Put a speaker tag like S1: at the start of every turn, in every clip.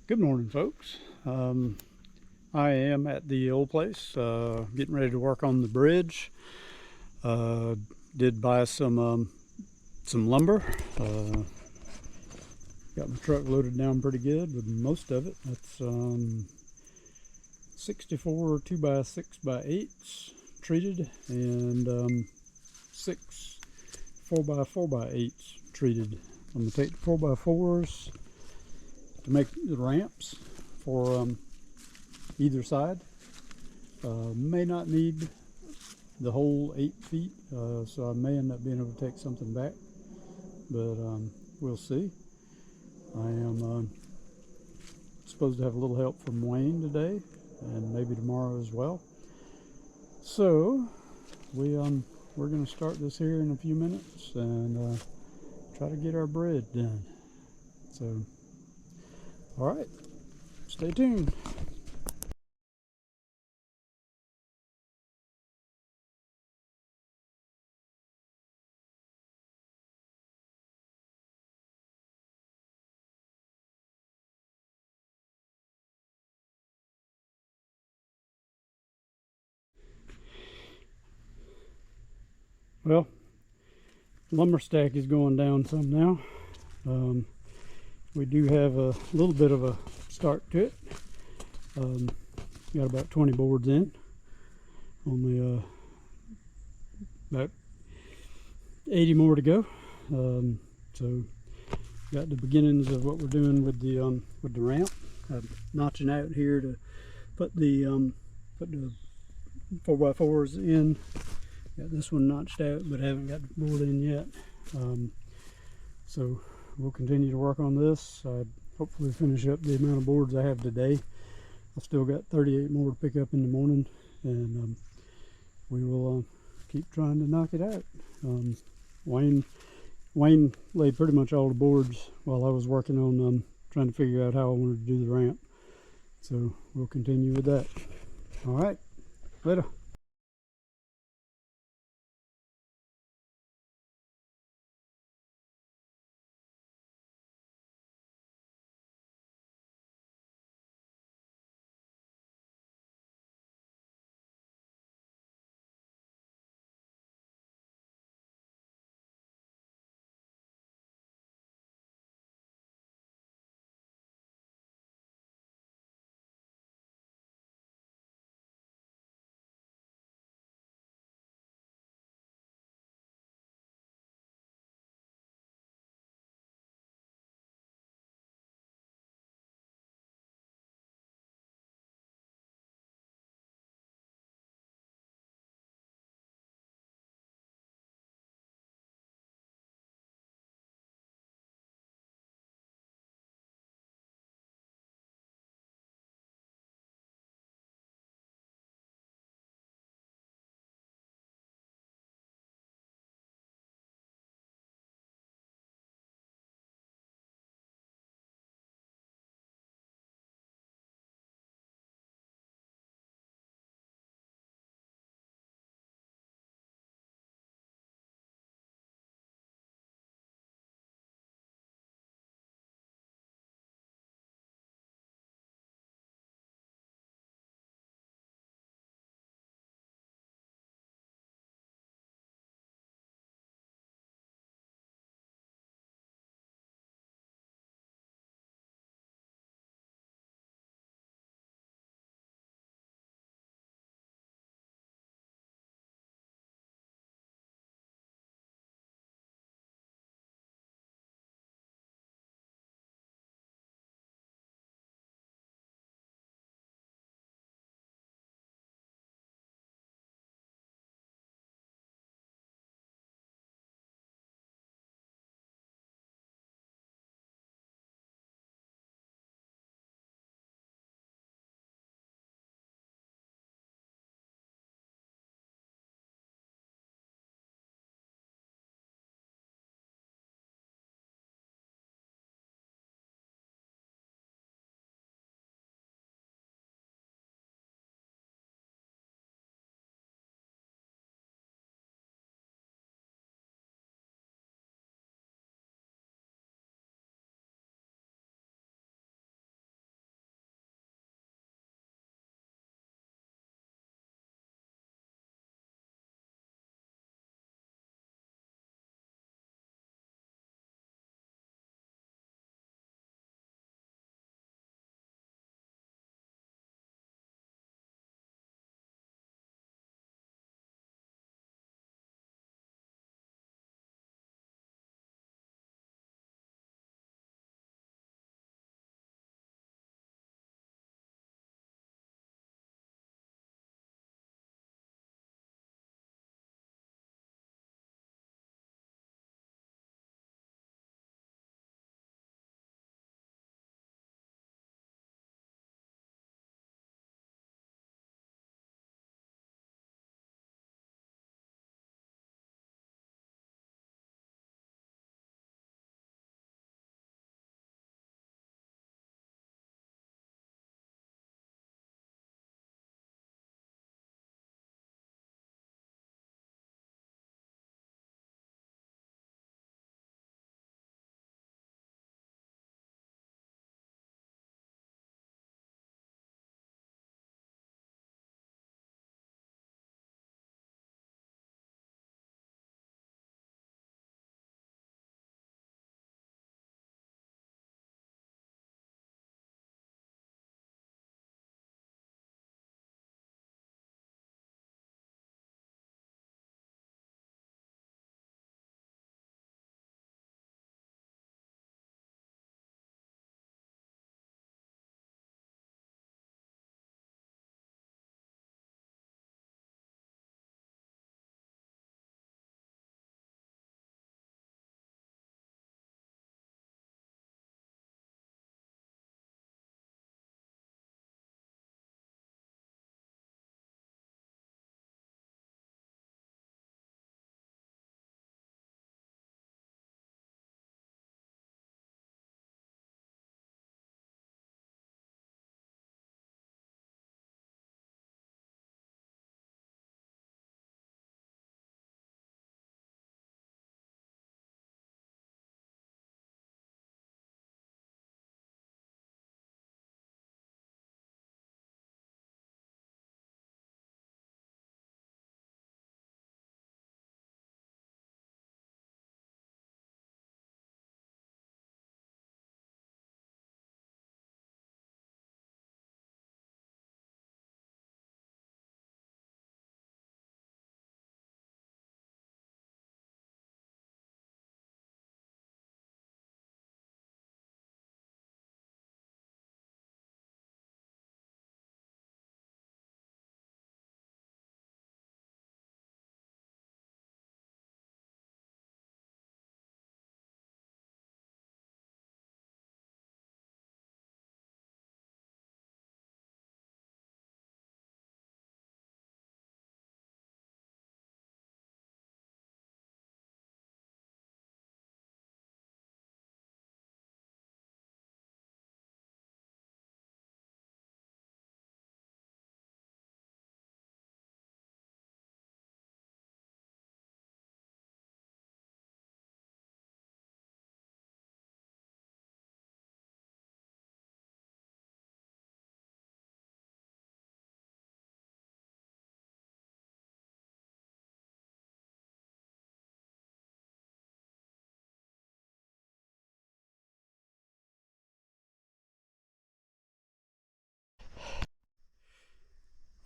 S1: Good morning, folks. I am at the old place, getting ready to work on the bridge. Did buy some lumber. Got my truck loaded down pretty good with most of it. That's 64 2x6x8s treated, and 6 4x4x8s treated. I'm gonna take the 4x4s to make the ramps for either side. May not need the whole 8 feet, so I may end up being able to take something back, but we'll see. I am supposed to have a little help from Wayne today, and maybe tomorrow as well. So we're going to start this here in a few minutes and try to get our bridge done. So, all right, stay tuned. Well, lumber stack is going down some now. We do have a little bit of a start to it. Got about 20 boards in. Only about 80 more to go. So got the beginnings of what we're doing with the ramp. I'm notching out here to put the 4x4s in. Got this one notched out, but haven't got the board in yet. So we'll continue to work on this. Hopefully finish up the amount of boards I have today. I've still got 38 more to pick up in the morning, and we will keep trying to knock it out. Wayne laid pretty much all the boards while I was working on trying to figure out how I wanted to do the ramp. So we'll continue with that. All right, later.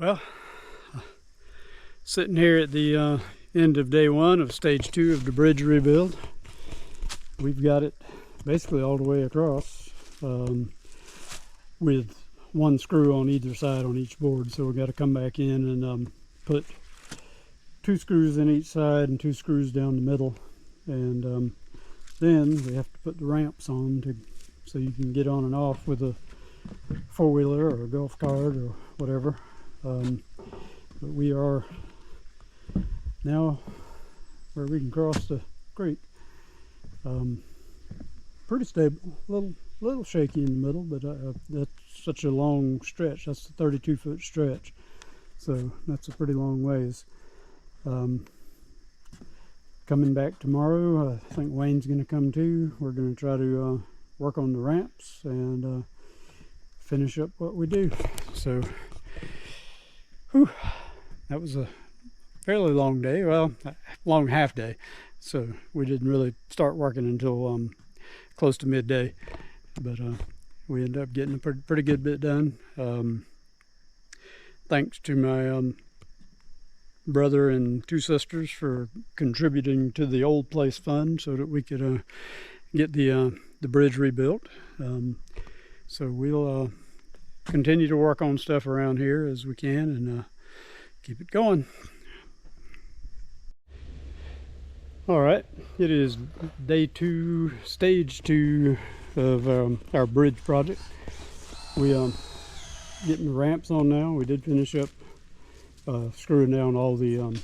S1: Well, sitting here at the end of day 1 of stage 2 of the bridge rebuild. We've got it basically all the way across with one screw on either side on each board. So we've got to come back in and put 2 screws in each side and 2 screws down the middle. And then we have to put the ramps on so you can get on and off with a 4-wheeler or a golf cart or whatever. But we are now where we can cross the creek. Pretty stable, little shaky in the middle, but that's such a long stretch. That's a 32-foot stretch, so that's a pretty long ways. Coming back tomorrow, I think Wayne's going to come too. We're going to try to work on the ramps and finish up what we do. So, whew, that was a fairly long day. Well, long half day. So we didn't really start working until close to midday, but we ended up getting a pretty good bit done. Thanks to my brother and 2 sisters for contributing to the Old Place Fund so that we could get the bridge rebuilt. So we'll continue to work on stuff around here as we can and keep it going. All right, it is day 2, stage 2 of our bridge project. We getting the ramps on now. We did finish up screwing down all the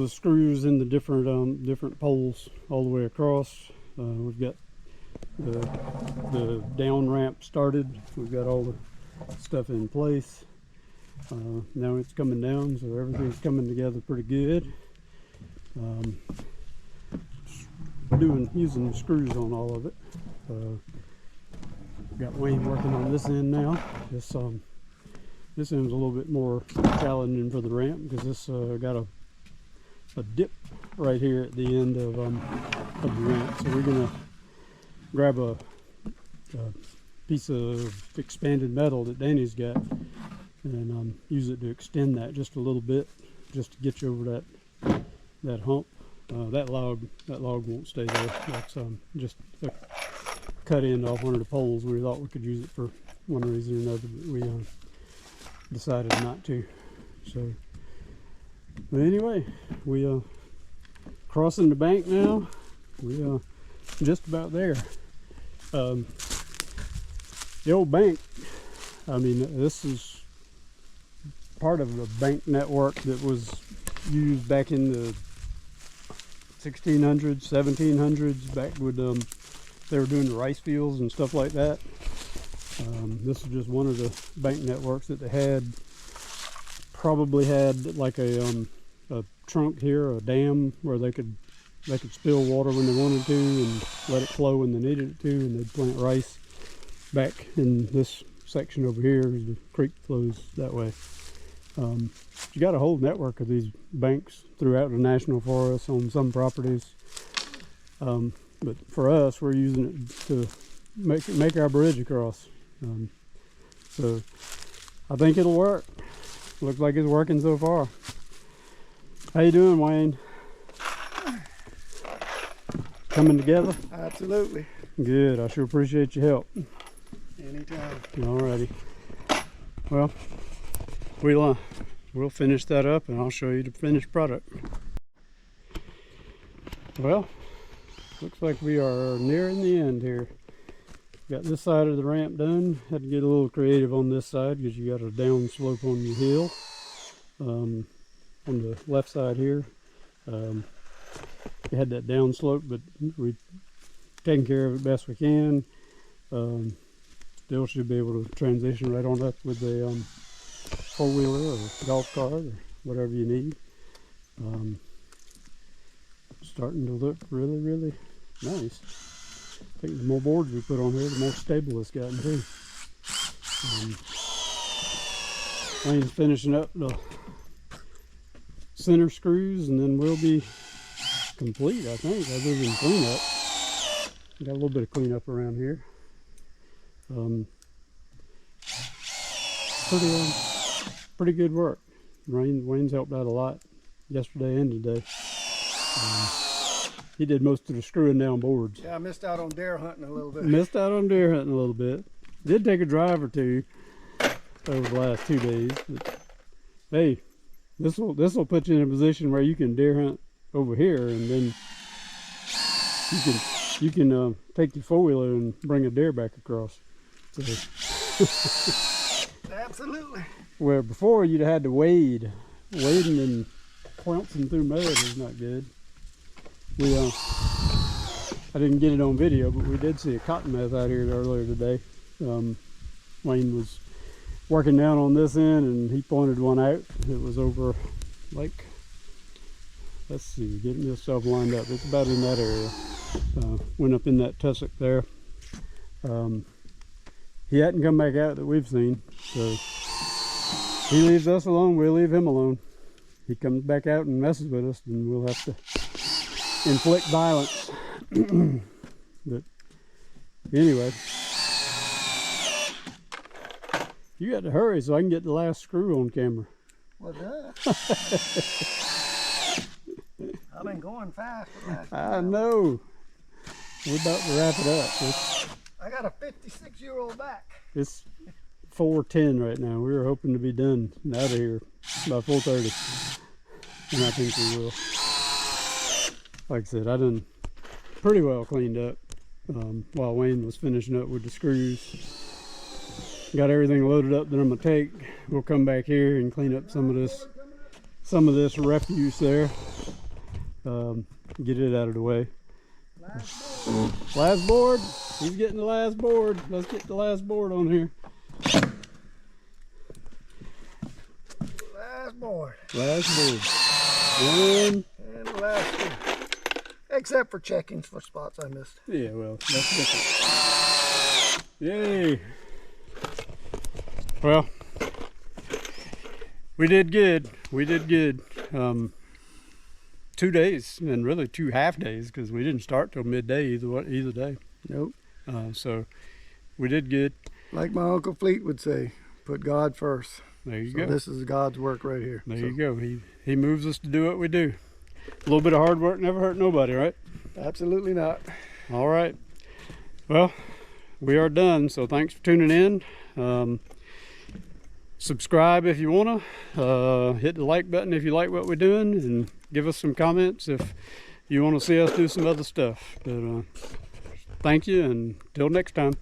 S1: screws in the different poles all the way across. We've got the down ramp started. We've got all the stuff in place. Now it's coming down, so everything's coming together pretty good. Using the screws on all of it. Got Wayne working on this end now. This end's a little bit more challenging for the ramp because this got a dip right here at the end of the ramp. So we're gonna grab a piece of expanded metal that Danny's got and use it to extend that just a little bit, just to get you over that hump. That log won't stay there. That's just a cut end off one of the poles. We thought we could use it for one reason or another, but we decided not to. So, but anyway, we crossing the bank now. We just about there. The old bank, I mean, this is part of the bank network that was used back in the 1600s, 1700s, back with they were doing the rice fields and stuff like that. This is just one of the bank networks that they had. Probably had like a trunk here, a dam where they could spill water when they wanted to and let it flow when they needed it to, and they'd plant rice. Back in this section over here, the creek flows that way. You got a whole network of these banks throughout the national forest on some properties, but for us, we're using it to make our bridge across. So I think it'll work. Looks like it's working so far. How you doing, Wayne? Coming together?
S2: Absolutely.
S1: Good. I sure appreciate your help.
S2: Anytime.
S1: Alrighty. Well, we'll finish that up and I'll show you the finished product. Well, looks like we are nearing the end here. Got this side of the ramp done. Had to get a little creative on this side because you got a down slope on your hill. On the left side here, you had that down slope, but we've taken care of it best we can. Still should be able to transition right on up with the 4-wheeler or golf cart or whatever you need. Starting to look really, really nice. I think the more boards we put on here, the more stable it's gotten too. Wayne's finishing up the center screws, and then we'll be complete, I think, other than cleanup. Got a little bit of cleanup around here. pretty good work. Wayne's helped out a lot yesterday and today. He did most of the screwing down boards.
S2: Yeah, I missed out on deer hunting a little bit.
S1: Missed out on deer hunting a little bit. Did take a drive or two over the last 2 days. But, hey, this will put you in a position where you can deer hunt over here, and then you can take your 4-wheeler and bring a deer back across. So,
S2: Absolutely.
S1: where before you'd had to wading and pouncing through mud is not good. I didn't get it on video, but we did see a cottonmouth out here earlier today. Wayne was working down on this end and he pointed one out. It was over, like, let's see, getting yourself lined up. It's about in that area. Went up in that tussock there. He hadn't come back out that we've seen, so he leaves us alone, we'll leave him alone. He comes back out and messes with us, then we'll have to inflict violence. But anyway, you got to hurry so I can get the last screw on camera.
S2: Well done. I've been going fast.
S1: I know. We're about to wrap it up.
S2: I got a 56-year-old back.
S1: It's 4:10 right now. We were hoping to be done and out of here by 4:30, and I think we will. Like I said, I done pretty well cleaned up while Wayne was finishing up with the screws. Got everything loaded up that I'm gonna take. We'll come back here and clean up some of this refuse there. Get it out of the way. Last board. He's getting the last board. Let's get the last board on here.
S2: Last board.
S1: Last board. One.
S2: And the last one. Except for check-ins for spots I missed.
S1: Yeah, well, that's different. Yay. Well, we did good. We did good. 2 days, and really 2 half days, because we didn't start till midday either day.
S2: Nope.
S1: So we did good.
S2: Like my Uncle Fleet would say, put God first.
S1: There you
S2: So
S1: go.
S2: this is God's work right here.
S1: There you go. He moves us to do what we do. A little bit of hard work never hurt nobody, right?
S2: Absolutely not.
S1: All right. Well, we are done. So thanks for tuning in. Subscribe if you want to. Hit the like button if you like what we're doing, and give us some comments if you want to see us do some other stuff. But thank you, and till next time.